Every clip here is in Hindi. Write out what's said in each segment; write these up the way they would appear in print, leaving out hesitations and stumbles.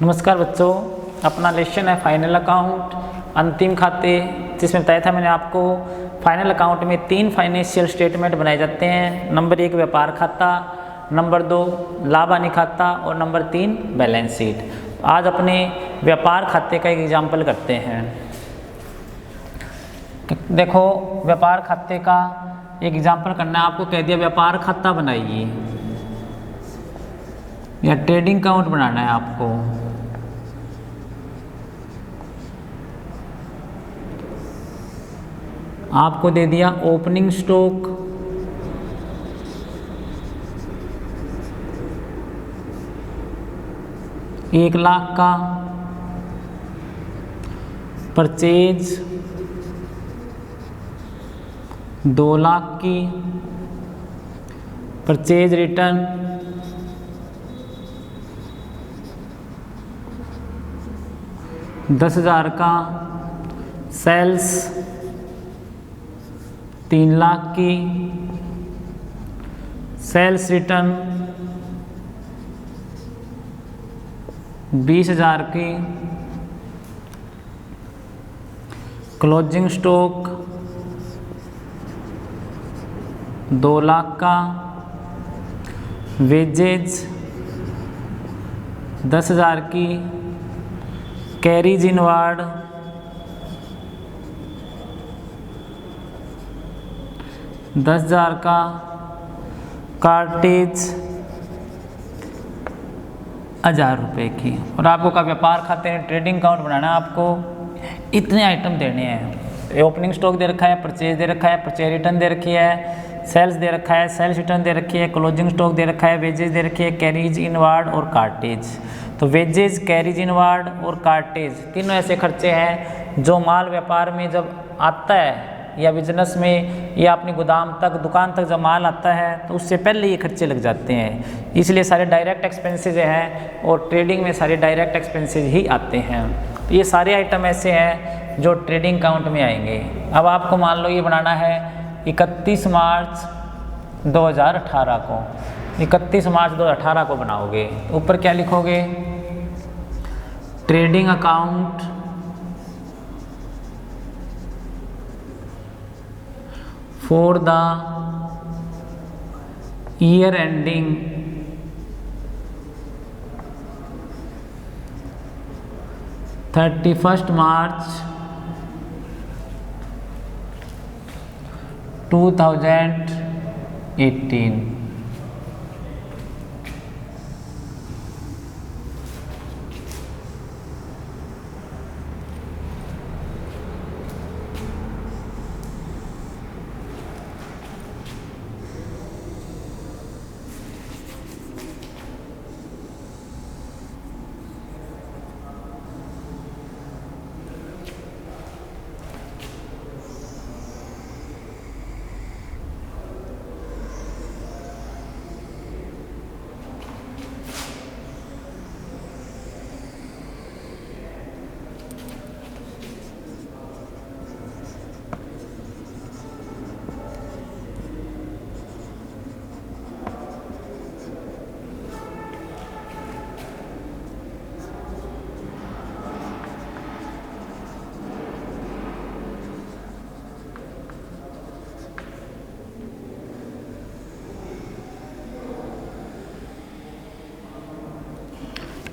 नमस्कार बच्चों, अपना लेसन है फाइनल अकाउंट अंतिम खाते, जिसमें बताया था मैंने आपको फाइनल अकाउंट में 3 फाइनेंशियल स्टेटमेंट बनाए जाते हैं। नंबर 1 व्यापार खाता, नंबर 2 लाभ हानि खाता और नंबर 3 बैलेंस शीट। आज अपने व्यापार खाते का एक एग्जाम्पल करते हैं। देखो, व्यापार खाते का एक एग्जाम्पल करना है। आपको कह दिया व्यापार खाता बनाइए या ट्रेडिंग अकाउंट बनाना है आपको। आपको दे दिया ओपनिंग स्टॉक, ₹1,00,000 का, परचेज 2,00,000 की, परचेज रिटर्न 10,000 का, सेल्स 3,00,000 की, सेल्स रिटर्न 20,000 की, क्लोजिंग स्टॉक 2,00,000 का, वेजेज 10,000 की, कैरीज इनवार्ड 10,000 का, कार्टेज 1,000 रुपये की। और आपको का व्यापार खाते में ट्रेडिंग अकाउंट बनाना है। आपको इतने आइटम देने हैं। ओपनिंग स्टॉक दे रखा है, परचेज दे रखा है, परचेज रिटर्न दे रखी है, सेल्स दे रखा है, सेल्स रिटर्न दे रखी है, क्लोजिंग स्टॉक दे रखा है, वेजेज दे रखी है, कैरीज इनवार्ड और कार्टेज। तो वेजेज, कैरीज इनवार्ड और कार्टेज तीनों ऐसे खर्चे हैं जो माल व्यापार में जब आता है या बिजनेस में या अपनी गोदाम तक, दुकान तक जब माल आता है तो उससे पहले ये खर्चे लग जाते हैं। इसलिए सारे डायरेक्ट एक्सपेंसेस हैं और ट्रेडिंग में सारे डायरेक्ट एक्सपेंसेस ही आते हैं। तो ये सारे आइटम ऐसे हैं जो ट्रेडिंग अकाउंट में आएंगे। अब आपको मान लो ये बनाना है 31 मार्च 2018 को। 31 मार्च 2018 को बनाओगे। ऊपर क्या लिखोगे? Trading account for the year ending 31 मार्च 2018।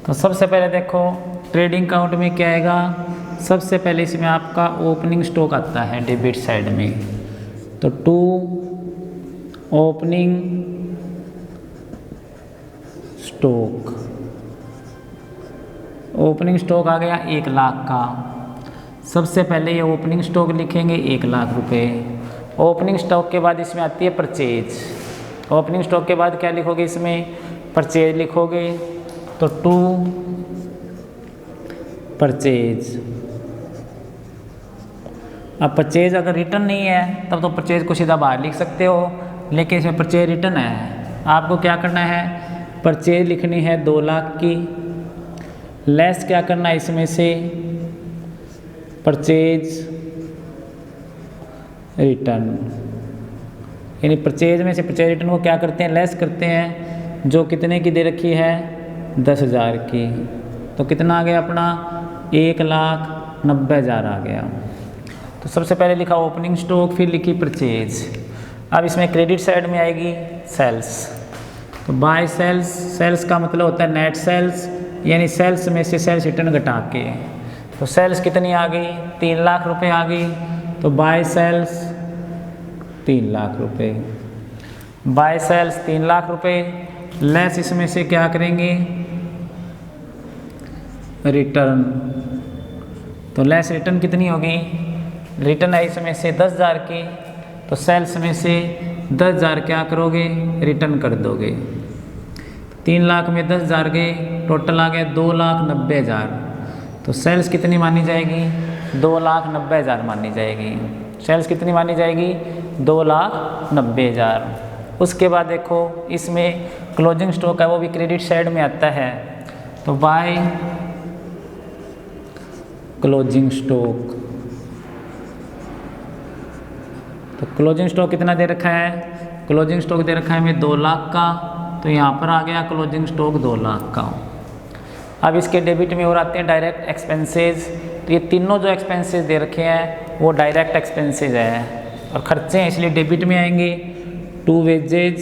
तो सबसे पहले देखो ट्रेडिंग अकाउंट में क्या आएगा। सबसे पहले इसमें आपका ओपनिंग स्टॉक आता है डेबिट साइड में। तो to opening stock, opening stock आ गया 1,00,000 का। सबसे पहले ये ओपनिंग स्टॉक लिखेंगे 1,00,000 रुपये। ओपनिंग स्टॉक के बाद इसमें आती है परचेज। ओपनिंग स्टॉक के बाद क्या लिखोगे? इसमें परचेज लिखोगे। तो टू परचेज। अब परचेज अगर रिटर्न नहीं है तब तो परचेज को सीधा बाहर लिख सकते हो, लेकिन इसमें परचेज रिटर्न है। आपको क्या करना है? परचेज लिखनी है 2,00,000 की, लेस क्या करना है इसमें से परचेज रिटर्न, यानी परचेज में से परचेज रिटर्न को क्या करते हैं? लेस करते हैं, जो कितने की दे रखी है? 10,000 की। तो कितना आ गया अपना 1,90,000 आ गया। तो सबसे पहले लिखा ओपनिंग स्टॉक, फिर लिखी परचेज। अब इसमें क्रेडिट साइड में आएगी सेल्स। तो बाय सेल्स, सेल्स का मतलब होता है नेट सेल्स, यानी सेल्स में से सेल्स रिटर्न घटा के। तो सेल्स कितनी आ गई? 3 लाख रुपए आ गई। तो बाय सेल्स 3 लाख रुपए, बाय सेल्स 3 लाख रुपए, लेस इसमें से क्या करेंगे? रिटर्न। तो लेस रिटर्न कितनी होगी? रिटर्न है इसमें से 10,000 की, तो सेल्स में से 10,000 क्या करोगे? रिटर्न कर दोगे। 3 लाख में 10,000 गए, टोटल आ गया 2,90,000। तो सेल्स कितनी मानी जाएगी? 2,90,000 मानी जाएगी। सेल्स कितनी मानी जाएगी? 2,90,000। उसके बाद देखो इसमें क्लोजिंग स्टॉक है, वो भी क्रेडिट साइड में आता है। तो बाय क्लोजिंग स्टॉक, तो क्लोजिंग स्टॉक कितना दे रखा है? क्लोजिंग स्टॉक दे रखा है हमें 2 लाख का, तो यहाँ पर आ गया क्लोजिंग स्टॉक 2 लाख का। अब इसके डेबिट में और आते हैं डायरेक्ट एक्सपेंसेस। तो ये तीनों जो एक्सपेंसेस दे रखे हैं वो डायरेक्ट एक्सपेंसेस है और खर्चे हैं, इसलिए डेबिट में आएंगे। 2 वेजेज,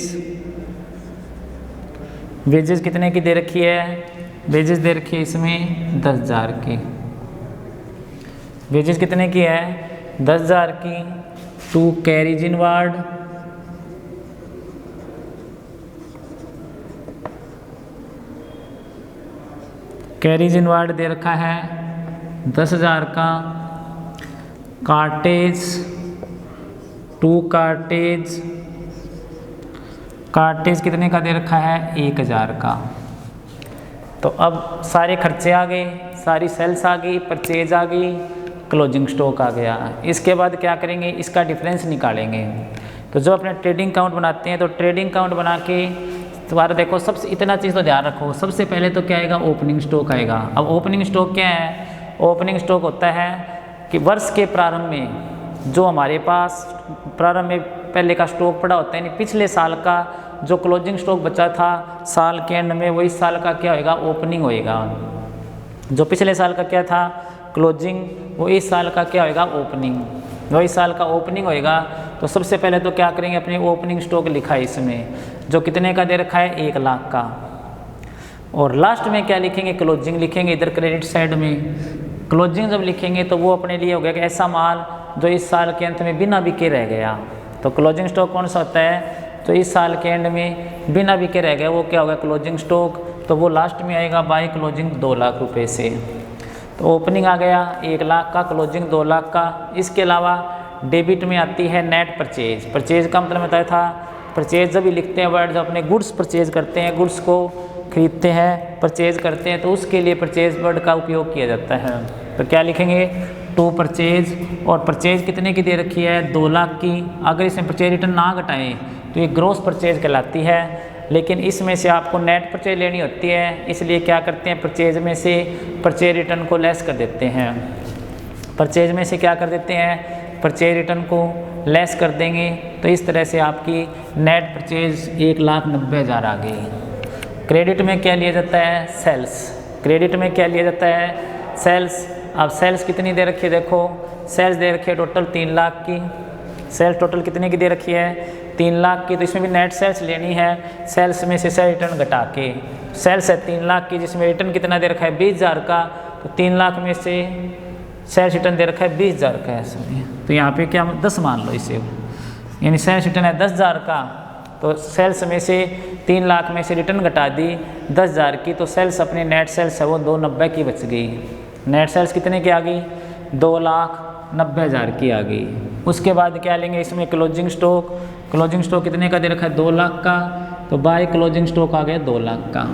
वेजेज कितने की दे रखी है? वेजेज दे रखी है इसमें 10,000 की। वेजेज कितने की है? 10,000 की। 2 कैरीज इनवार्ड, कैरीज इनवार्ड दे रखा है 10,000 का। कार्टेज, 2 कार्टेज, कार्टेज कितने का दे रखा है? 1,000 का। तो अब सारे खर्चे आ गए, सारी सेल्स आ गई, परचेज आ गई, क्लोजिंग स्टॉक आ गया। इसके बाद क्या करेंगे? इसका डिफरेंस निकालेंगे। तो जो अपने ट्रेडिंग अकाउंट बनाते हैं, तो ट्रेडिंग अकाउंट बना के दोबारा देखो, सबसे इतना चीज़ तो ध्यान रखो, सबसे पहले तो क्या आएगा? ओपनिंग स्टॉक आएगा। अब ओपनिंग स्टॉक क्या है? ओपनिंग स्टॉक होता है कि वर्ष के प्रारंभ में जो हमारे पास प्रारंभ में पहले का स्टॉक पड़ा होता है, यानी पिछले साल का जो क्लोजिंग स्टॉक बचा था साल के एंड में, वो इस साल का क्या होएगा? ओपनिंग होएगा। जो पिछले साल का क्या था? क्लोजिंग, वो इस साल का क्या होएगा? ओपनिंग। वो इस साल का ओपनिंग होएगा। तो सबसे पहले तो क्या करेंगे? अपने ओपनिंग स्टॉक लिखा है इसमें, जो कितने का दे रखा है? 1 लाख का। और लास्ट में क्या लिखेंगे? क्लोजिंग लिखेंगे इधर क्रेडिट साइड में। क्लोजिंग जब लिखेंगे तो वो अपने लिए हो गया कि ऐसा माल जो इस साल के अंत में बिना बिके रह गया। तो क्लोजिंग स्टॉक कौन सा होता है? तो इस साल के एंड में बिना बिके रह गया, वो क्या होगा? Closing stock. तो वो लास्ट में आएगा बाय क्लोजिंग 2 लाख रुपए से। तो ओपनिंग आ गया 1 लाख का, क्लोजिंग 2 लाख का। इसके अलावा डेबिट में आती है नेट परचेज। परचेज का मतलब बताया था, परचेज जब भी लिखते हैं वर्ड, जब अपने गुड्स परचेज करते हैं, गुड्स को खरीदते हैं, परचेज करते हैं, तो उसके लिए परचेज वर्ड का उपयोग किया जाता है। तो क्या लिखेंगे? 2 परचेज। और परचेज कितने की दे रखी है? 2 लाख की। अगर इसमें परचेज रिटर्न ना घटाएं तो ये ग्रॉस परचेज कहलाती है, लेकिन इसमें से आपको नेट परचेज लेनी होती है, इसलिए क्या करते हैं? परचेज में से परचेज रिटर्न को लेस कर देते हैं। परचेज में से क्या कर देते हैं? परचेज रिटर्न को लेस कर देंगे। तो इस तरह से आपकी नेट परचेज 1,90,000 आ गई। क्रेडिट में क्या लिया जाता है? सेल्स। क्रेडिट में क्या लिया जाता है? सेल्स। अब सेल्स कितनी दे रखी है? देखो सेल्स दे रखी है टोटल 3 लाख की। सेल्स टोटल कितने की दे रखी है? 3 लाख की। तो इसमें भी नेट सेल्स लेनी है, सेल्स में से सेल रिटर्न घटा के। सेल्स है 3 लाख की, जिसमें रिटर्न कितना दे रखा है? 20,000 का। तो 3 लाख में से सेल्स रिटर्न दे रखा है 20,000 का है इसमें। तो यहाँ पे क्या 10 मान लो इसे, यानी सेल्स रिटर्न है 10,000 का। तो सेल्स में से 3 लाख में से रिटर्न घटा दी 10,000 की, तो सेल्स अपनी नेट सेल्स है वो 290 की बच गई। नेट सेल्स कितने की आ गई? 2,90,000 की आ गई। उसके बाद क्या लेंगे इसमें? Closing stock. क्लोजिंग स्टॉक कितने का दे रखा है? 2 लाख का। तो बाय क्लोजिंग स्टॉक आ गया 2 लाख का।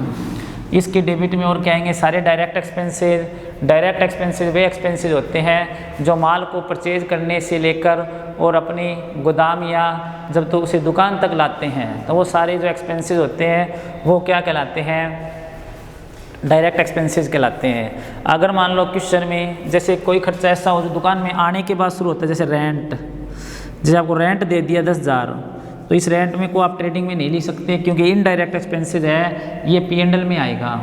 इसके डेबिट में और क्या आएंगे? सारे डायरेक्ट एक्सपेंसेस। डायरेक्ट एक्सपेंसेस वे एक्सपेंसेस होते हैं जो माल को परचेज करने से लेकर और अपनी गोदाम या जब तो उसे दुकान तक लाते हैं, तो वो सारे जो एक्सपेंसेस होते हैं वो क्या कहलाते हैं? डायरेक्ट एक्सपेंसेस कहलाते हैं। अगर मान लो क्वेश्चन में जैसे कोई खर्चा ऐसा हो जो दुकान में आने के बाद शुरू होता है, जैसे रेंट, जैसे आपको रेंट दे दिया 10,000, तो इस रेंट में को आप ट्रेडिंग में नहीं ले सकते क्योंकि इनडायरेक्ट एक्सपेंसेस है, ये P&L में आएगा।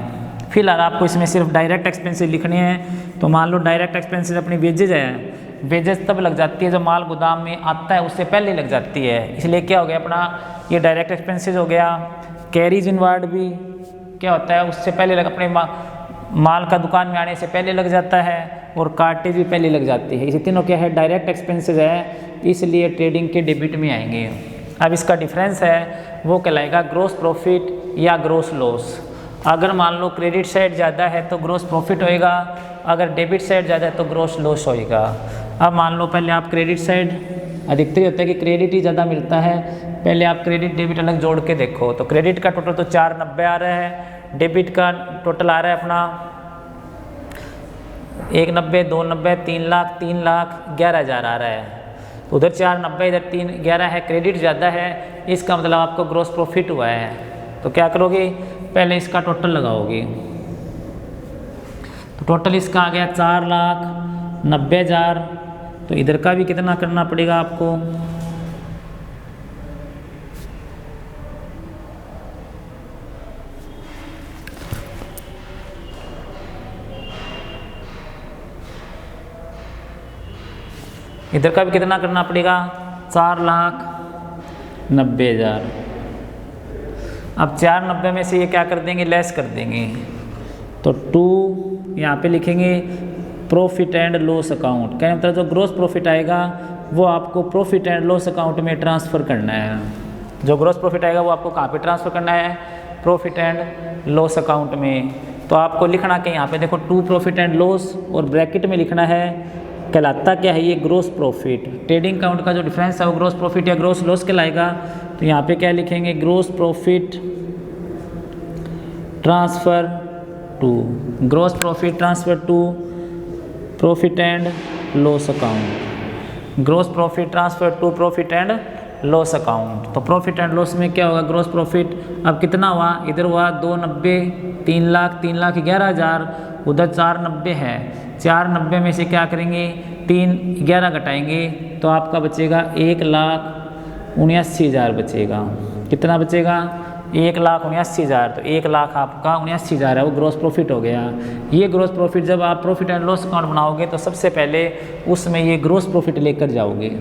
फिलहाल आपको इसमें सिर्फ डायरेक्ट एक्सपेंसेस लिखने हैं। तो मान लो डायरेक्ट एक्सपेंसेस अपनी वेजेज है, वेजेस तब लग जाती है जब माल गोदाम में आता है उससे पहले लग जाती है, इसलिए क्या हो गया अपना ये डायरेक्ट एक्सपेंसेस हो गया। कैरीज इनवार्ड भी क्या होता है उससे पहले लग अपने माल का दुकान में आने से पहले लग जाता है, और कार्टेज भी पहले लग जाती है। इसे तीनों क्या है डायरेक्ट एक्सपेंसेस है, इसलिए ट्रेडिंग के डेबिट में आएंगे। अब इसका डिफरेंस है वो कहलाएगा ग्रॉस प्रॉफिट या ग्रॉस लॉस। अगर मान लो क्रेडिट साइड ज़्यादा है तो ग्रॉस प्रॉफिट होएगा, अगर डेबिट साइड ज़्यादा है तो ग्रॉस लॉस होएगा। अब मान लो पहले आप क्रेडिट साइड, अधिकतर होता है कि क्रेडिट ही ज़्यादा मिलता है, पहले आप क्रेडिट डेबिट अलग जोड़ के देखो। तो क्रेडिट का टोटल तो 490 आ रहा है, डेबिट का टोटल आ रहा है अपना 190, 290, 3 लाख, 3 लाख 11,000 आ रहा है। तो उधर 490 इधर 311 है, क्रेडिट ज़्यादा है, इसका मतलब आपको ग्रॉस प्रॉफिट हुआ है। तो क्या करोगे पहले इसका टोटल लगाओगे, तो टोटल इसका आ गया 4,90,000। तो इधर का भी कितना करना पड़ेगा आपको, इधर का भी कितना करना पड़ेगा 4,90,000। अब 490 में से ये क्या कर देंगे लेस कर देंगे, तो 2 यहाँ पे लिखेंगे प्रॉफिट एंड लॉस अकाउंट। क्या मतलब जो ग्रॉस प्रॉफिट आएगा वो आपको प्रॉफिट एंड लॉस अकाउंट में ट्रांसफ़र करना है। जो ग्रॉस प्रॉफिट आएगा वो आपको कहाँ पे ट्रांसफ़र करना है, प्रॉफिट एंड लॉस अकाउंट में। तो आपको लिखना क्या यहाँ पे देखो 2 प्रॉफिट एंड लॉस और ब्रैकेट में लिखना है, कहलाता क्या है ये ग्रॉस प्रॉफिट। ट्रेडिंग अकाउंट का जो डिफरेंस है वो ग्रॉस प्रॉफिट या ग्रॉस लॉस कहलाएगा। तो यहाँ पे क्या लिखेंगे gross profit transfer to, gross profit transfer to profit and loss account, gross profit transfer to profit and loss account. तो प्रॉफिट एंड लॉस में क्या होगा ग्रॉस प्रॉफिट अब कितना हुआ, इधर हुआ 290, 3 लाख, 3,11,000, उधर 490 है, 490 में से क्या करेंगे 311 घटाएंगे तो आपका बचेगा 1,79,000 बचेगा। कितना बचेगा 1,79,000। तो 1 लाख आपका 79,000 है वो ग्रॉस प्रॉफिट हो गया। ये ग्रॉस प्रॉफिट जब आप प्रॉफिट एंड लॉस अकाउंट बनाओगे तो सबसे पहले उसमें ये ग्रॉस प्रॉफिट लेकर जाओगे,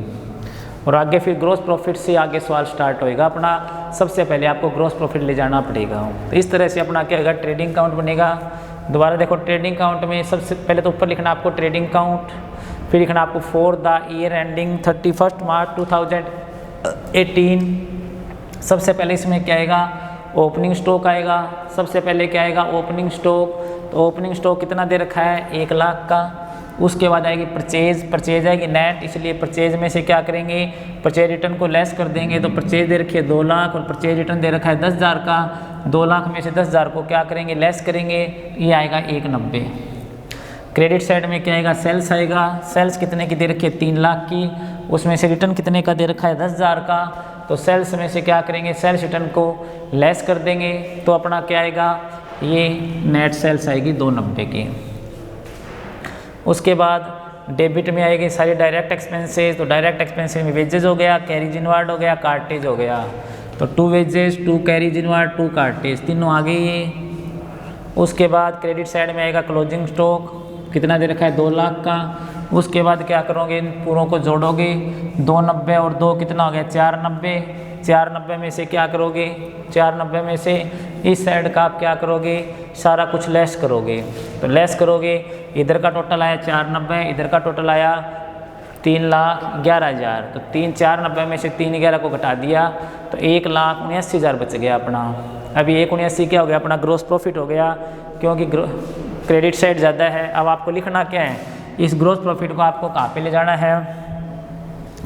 और आगे फिर ग्रॉस प्रॉफिट से आगे सवाल स्टार्ट होएगा अपना। सबसे पहले आपको ग्रॉस प्रॉफिट ले जाना पड़ेगा। तो इस तरह से अपना क्या होगा ट्रेडिंग अकाउंट बनेगा। दोबारा देखो ट्रेडिंग अकाउंट में सबसे पहले तो ऊपर लिखना आपको ट्रेडिंग अकाउंट, फिर लिखना आपको फॉर द ईयर एंडिंग 31 मार्च 2018। सबसे पहले इसमें क्या आएगा ओपनिंग स्टॉक आएगा। सबसे पहले क्या आएगा ओपनिंग स्टॉक, तो ओपनिंग स्टॉक कितना दे रखा है 1 लाख का। उसके बाद आएगी परचेज आएगी नेट, इसलिए परचेज में से क्या करेंगे परचेज रिटर्न को लेस कर देंगे। तो परचेज दे रखी है 2 लाख और परचेज रिटर्न दे रखा है 10,000 का। 2 लाख में से 10,000 को क्या करेंगे लेस करेंगे, ये आएगा 190। क्रेडिट साइड में क्या आएगा सेल्स आएगा। सेल्स कितने की दे रखी है 3 लाख की, उसमें से रिटर्न कितने का दे रखा है 10,000 का। तो सेल्स में से क्या करेंगे सेल्स रिटर्न को लेस कर देंगे, तो अपना क्या आएगा ये नेट सेल्स आएगी 290 की। उसके बाद डेबिट में आएगी सारी डायरेक्ट एक्सपेंसेस। तो डायरेक्ट एक्सपेंसेस में वेजेज हो गया, कैरीज इनवार्ड हो गया, कार्टेज हो गया। तो 2 वेजेस 2 कैरीज इनवार्ड 2 कार्टेज तीनों आ गए ये। उसके बाद क्रेडिट साइड में आएगा क्लोजिंग स्टॉक, कितना दे रखा है 2 लाख का। उसके बाद क्या करोगे इन पूरों को जोड़ोगे, 290 और 2 कितना हो गया 490। 490 में से क्या करोगे 490 में से इस साइड का आप क्या करोगे सारा कुछ लेस करोगे। तो लेस करोगे इधर का टोटल आया 490, इधर का टोटल आया 3,11,000। तो 490 में से 311 को घटा दिया तो 1,79,000 बच गया अपना। अभी 1,79 क्या हो गया अपना ग्रॉस प्रॉफिट हो गया, क्योंकि क्रेडिट साइड ज़्यादा है। अब आपको लिखना क्या है इस ग्रॉस प्रॉफिट को आपको कहाँ पे ले जाना है,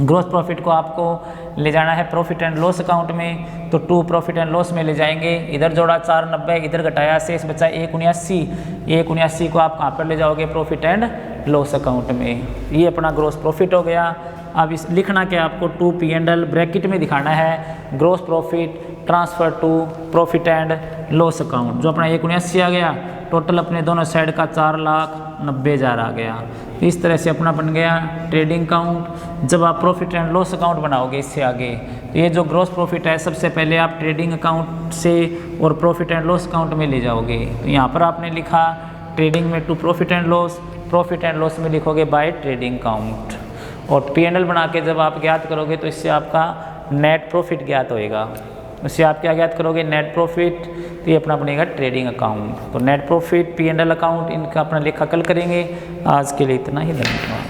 ग्रॉस प्रॉफिट को आपको ले जाना है प्रॉफिट एंड लॉस अकाउंट में। तो 2 प्रॉफिट एंड लॉस में ले जाएंगे, इधर जोड़ा 490, इधर घटाया शेष बचा 1,79। 1,79 को आप कहाँ पर ले जाओगे प्रॉफिट एंड लॉस अकाउंट में। ये अपना ग्रॉस प्रॉफिट हो गया। अब इस लिखना क्या आपको 2 P&L ब्रैकेट में दिखाना है gross profit transfer to profit and loss account. जो अपना 179 आ गया, टोटल अपने दोनों साइड का 4,90,000 आ गया। इस तरह से अपना बन गया ट्रेडिंग अकाउंट। जब आप प्रॉफिट एंड लॉस अकाउंट बनाओगे इससे आगे, तो ये जो ग्रॉस प्रॉफिट है सबसे पहले आप ट्रेडिंग अकाउंट से और प्रॉफिट एंड लॉस अकाउंट में ले जाओगे। तो यहाँ पर आपने लिखा ट्रेडिंग में टू प्रॉफिट एंड लॉस में लिखोगे बाय ट्रेडिंग अकाउंट। और P&L बना के जब आप ज्ञात करोगे तो इससे आपका नेट प्रॉफिट ज्ञात होएगा। उससे आप क्या ज्ञात करोगे, नेट प्रॉफिट। तो ये अपना बनेगा ट्रेडिंग अकाउंट। तो नेट प्रॉफिट, P&L अकाउंट, इनका अपना लेखा कल करेंगे। आज के लिए इतना ही, धन्यवाद।